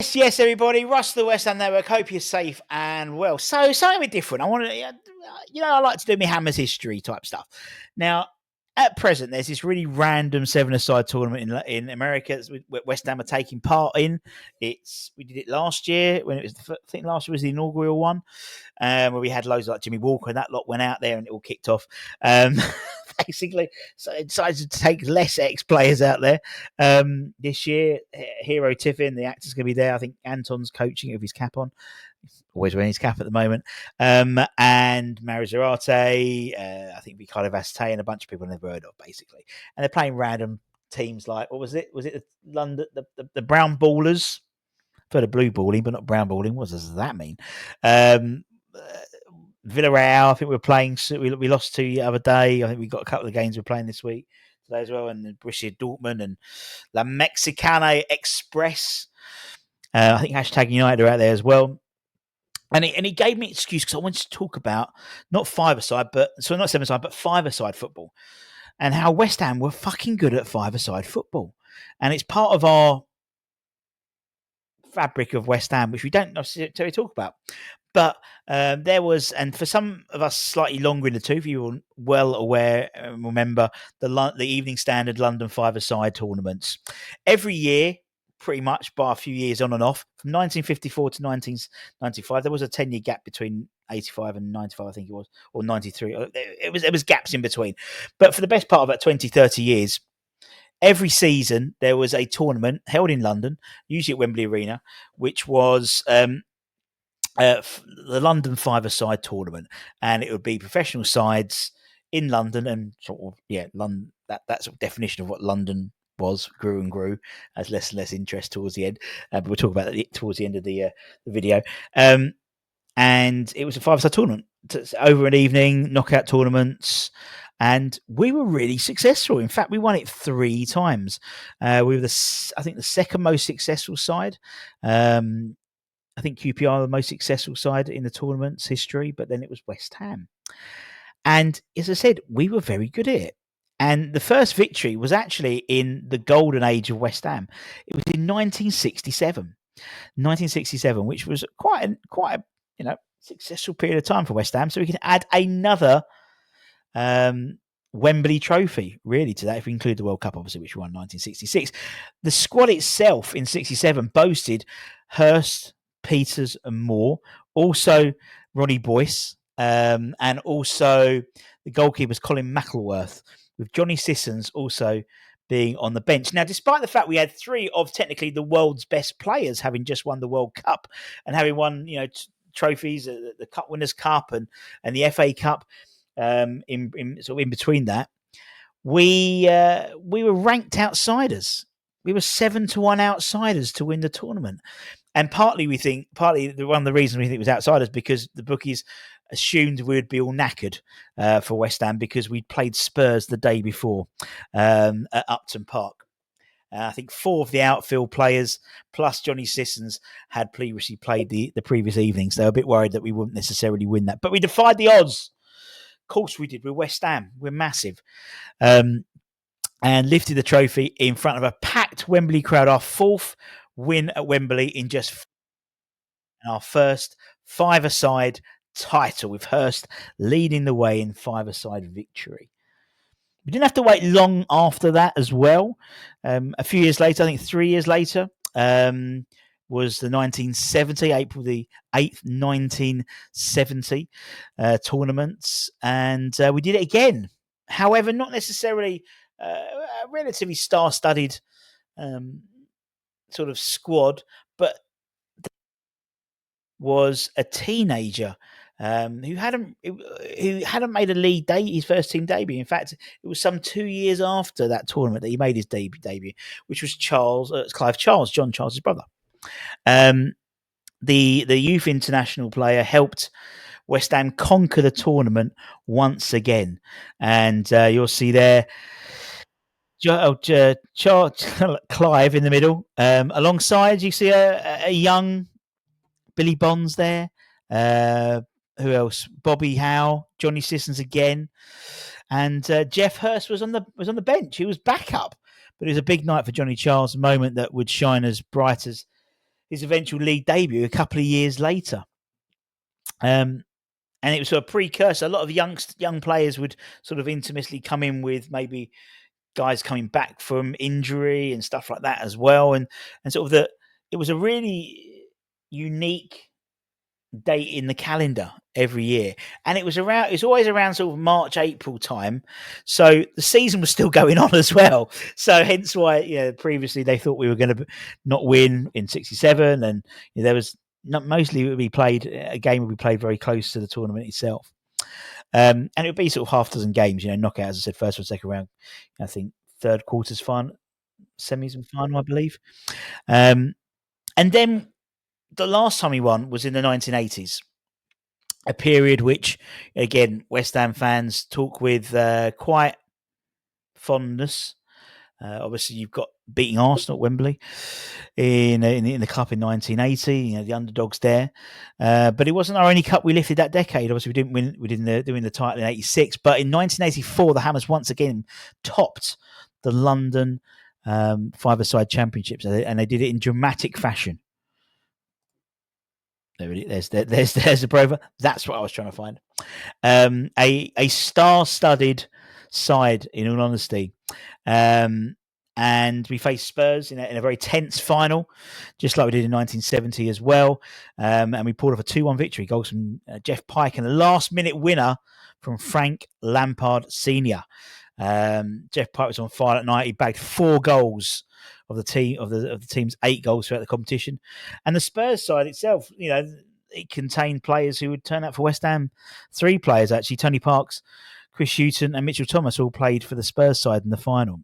Yes, everybody. Russ, the West Ham Network. Hope you're safe and well. So, something a bit different. I want to, I like to do my Hammers history type stuff. Now, at present, there's this really random seven-a-side tournament in America that West Ham are taking part in. We did it last year when it was. I think last year was the inaugural one, where we had loads like Jimmy Walker and that lot went out there and it all kicked off. Basically, so I decided to take less ex-players out there this year. Hero Tiffin, the actor's going to be there. I think Anton's coaching it with his cap on. He's always wearing his cap at the moment. And Mario Zarate, I think Ricardo Vastay, and a bunch of people I've never heard of, basically. And they're playing random teams like, what was it? Was it the London, the Brown Ballers? I've heard of blue balling, but not brown balling. What does that mean? Villarreal, I think we were playing. We lost to the other day. I think we got a couple of games we're playing this week today as well, and Borussia Dortmund and La Mexicana Express. I think hashtag United are out there as well. And he gave me an excuse because I wanted to talk about not five-a-side, not seven-a-side, but five-a-side football, and how West Ham were fucking good at five-a-side football, and it's part of our fabric of West Ham, which we don't necessarily talk about. But there was, and for some of us slightly longer in the tooth, you were well aware and remember the Evening Standard London five-a-side tournaments. Every year, pretty much, by a few years on and off, from 1954 to 1995, there was a 10-year gap between 85 and 95, I think it was, or 93. It was gaps in between. But for the best part of that 20, 30 years, every season there was a tournament held in London, usually at Wembley Arena, which was the London five-a-side tournament, and it would be professional sides in London, and sort of London. That sort of definition of what London was grew and grew as less and less interest towards the end. But we'll talk about that towards the end of the video. And it was a five-a-side tournament over an evening, knockout tournaments. And we were really successful. In fact, we won it 3 times. We were the second most successful side. I think QPR are the most successful side in the tournament's history, but then it was West Ham. And as I said, we were very good at it. And the first victory was actually in the golden age of West Ham. It was in 1967. 1967, which was quite a successful period of time for West Ham. So we can add another Wembley trophy, really, to that, if we include the World Cup, obviously, which we won in 1966. The squad itself in 67 boasted Hurst, Peters and Moore, also Ronnie Boyce, and also the goalkeeper's Colin McElworth, with Johnny Sissons also being on the bench. Now, despite the fact we had 3 of technically the world's best players having just won the World Cup and having won, trophies, the Cup Winners' Cup and the FA Cup, in between that, we were ranked outsiders. We were 7-1 outsiders to win the tournament. And partly one of the reasons we think it was outsiders because the bookies assumed we would be all knackered for West Ham because we'd played Spurs the day before at Upton Park. I think 4 of the outfield players plus Johnny Sissons had previously played the previous evening, so they were a bit worried that we wouldn't necessarily win that. But we defied the odds. Of course we did. We're West Ham. We're massive. And lifted the trophy in front of a packed Wembley crowd. Our 4th win at Wembley in just our first five-a-side title, with Hurst leading the way in five-a-side victory. We didn't have to wait long after that as well. A few years later, I think 3 years later, was the 1970, April the 8th, 1970 tournaments. And we did it again. However, not necessarily a relatively star-studded sort of squad, but was a teenager who hadn't made his first team debut. In fact, it was some 2 years after that tournament that he made his debut, which was Clive Charles, John Charles's brother. The youth international player helped West Ham conquer the tournament once again, and you'll see there Clive in the middle. Alongside, you see a young Billy Bonds there. Who else? Bobby Howe, Johnny Sissons again, and Jeff Hurst was on the bench. He was backup, but it was a big night for Johnny Charles. A moment that would shine as bright as his eventual league debut a couple of years later. And it was a precursor. A lot of young players would sort of intimately come in with maybe guys coming back from injury and stuff like that as well. And sort of it was a really unique date in the calendar every year, and it was always around sort of March, April time, so the season was still going on as well. So hence why previously they thought we were going to not win in 67, and there was not, mostly it would be played, a game would be played very close to the tournament itself. And it would be sort of half dozen games, knockout, as I said, first or second round, I think third, quarters, final, semis and final, I believe. And then the last time he won was in the 1980s, a period which, again, West Ham fans talk with quite fondness. Obviously, you've got beating Arsenal at Wembley in the cup in 1980. The underdogs there, but it wasn't our only cup we lifted that decade. Obviously, we didn't win. We didn't win the title in '86, but in 1984, the Hammers once again topped the London five-a-side championships, and they did it in dramatic fashion. There's the Brover. That's what I was trying to find. A star-studded side, in all honesty. And we faced Spurs in a very tense final, just like we did in 1970 as well. And we pulled off a 2-1 victory. Goals from Jeff Pike and a last-minute winner from Frank Lampard Sr. Jeff Pike was on fire at night. He bagged 4 goals of the team's 8 goals throughout the competition. And the Spurs side itself, it contained players who would turn out for West Ham. 3 players, actually. Tony Parks, Chris Hughton and Mitchell Thomas all played for the Spurs side in the final.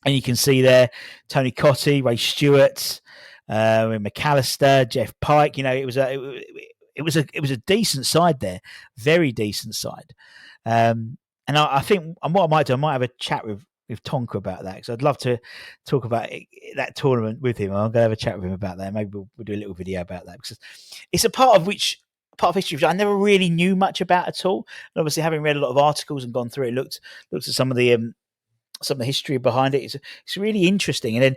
And you can see there Tony Cottee, Ray Stewart, McAllister, Jeff Pike. It was a decent side there, very decent side. And I think, and what I might do, I might have a chat with Tonka about that, because I'd love to talk about that tournament with him. I'm going to have a chat with him about that. Maybe we'll do a little video about that, because it's a part of history which I never really knew much about at all. And obviously, having read a lot of articles and gone through it, looked at some of the history behind it. It's really interesting. And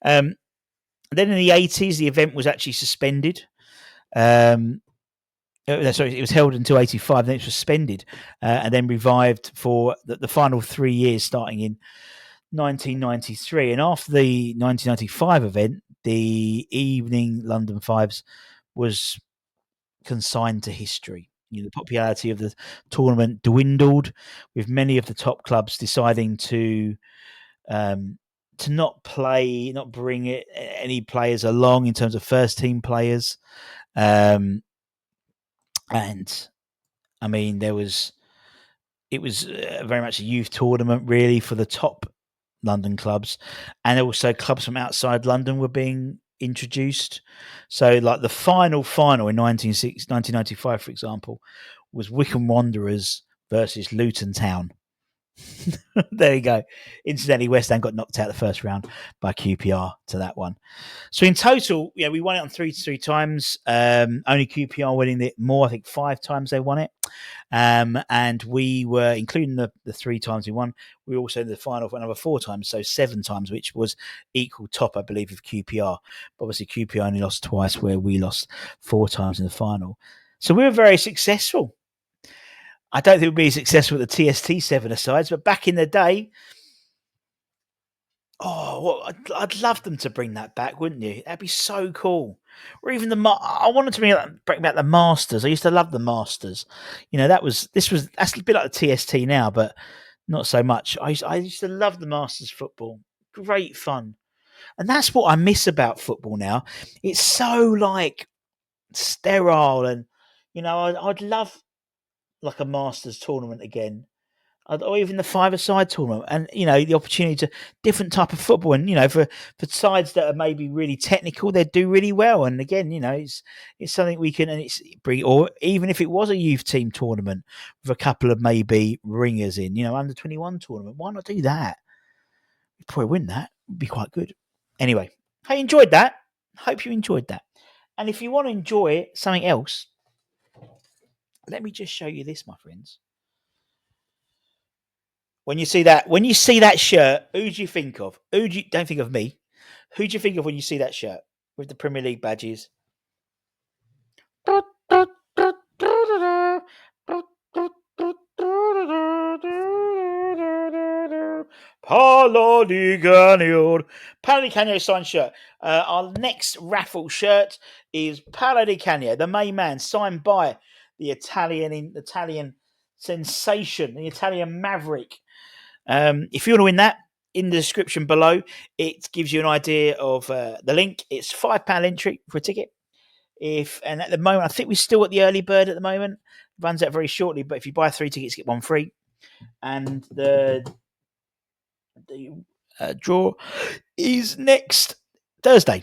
then in the 80s, the event was actually suspended. Sorry, it was held until 85, then it was suspended, and then revived for the final 3 years, starting in 1993. And after the 1995 event, the evening London Fives was consigned to history. The popularity of the tournament dwindled, with many of the top clubs deciding to not bring any players along in terms of first team players. And I mean, it was very much a youth tournament, really, for the top London clubs, and also clubs from outside London were being introduced. So, like the final in 1995, for example, was Wycombe Wanderers versus Luton Town. There you go. Incidentally, West Ham got knocked out the first round by QPR to that one. So in total, we won it on 3 times. Only QPR winning it more. I think 5 times they won it. And we were, including the 3 times we won, we were also in the final for another 4 times, so 7 times, which was equal top, I believe, of QPR. But obviously, QPR only lost twice, where we lost 4 times in the final. So we were very successful. I don't think it would be successful with the TST 7-a-sides, but back in the day, I'd love them to bring that back, wouldn't you? That'd be so cool. Or even I wanted to bring back the Masters. I used to love the Masters. That's a bit like the TST now, but not so much. I used to love the Masters football. Great fun. And that's what I miss about football now. It's so sterile, and I'd love like a Masters tournament again, or even the 5-a-side tournament, and the opportunity to different type of football, and for sides that are maybe really technical, they do really well. And again, it's something we can, and it's bring, or even if it was a youth team tournament with a couple of maybe ringers in, under 21 tournament, why not do that? We'd probably win that. It'd be quite good. Anyway, I enjoyed that. Hope you enjoyed that. And if you want to enjoy something else, let me just show you this, my friends. When you see that shirt, who do you think of? Don't think of me. Who do you think of when you see that shirt? with the Premier League badges. Paolo Di Canio. Paolo Di Canio signed shirt. Our next raffle shirt is Paolo Di Canio, the main man, signed by the Italian sensation, the Italian maverick. If you want to win that, in the description below, it gives you an idea of the link. It's £5 entry for a ticket. And at the moment, I think we're still at the early bird at the moment. Runs out very shortly, but if you buy 3 tickets, get 1 free. And the draw is next Thursday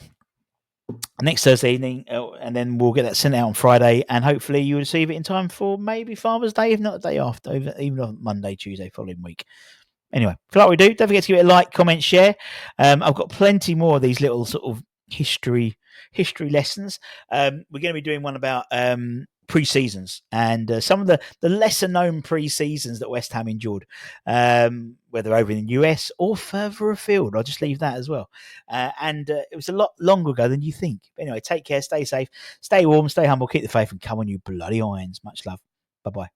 evening, and then we'll get that sent out on Friday, and hopefully you'll receive it in time for maybe Father's Day, if not the day after, even on Monday, Tuesday, following week. Anyway, for like we do, don't forget to give it a like, comment, share. I've got plenty more of these little sort of history lessons. We're going to be doing one about pre-seasons and some of the lesser known pre-seasons that West Ham endured, whether over in the US or further afield. I'll just leave that as well. And it was a lot longer ago than you think. But anyway, take care, stay safe, stay warm, stay humble, keep the faith, and come on, you bloody irons. Much love. Bye-bye.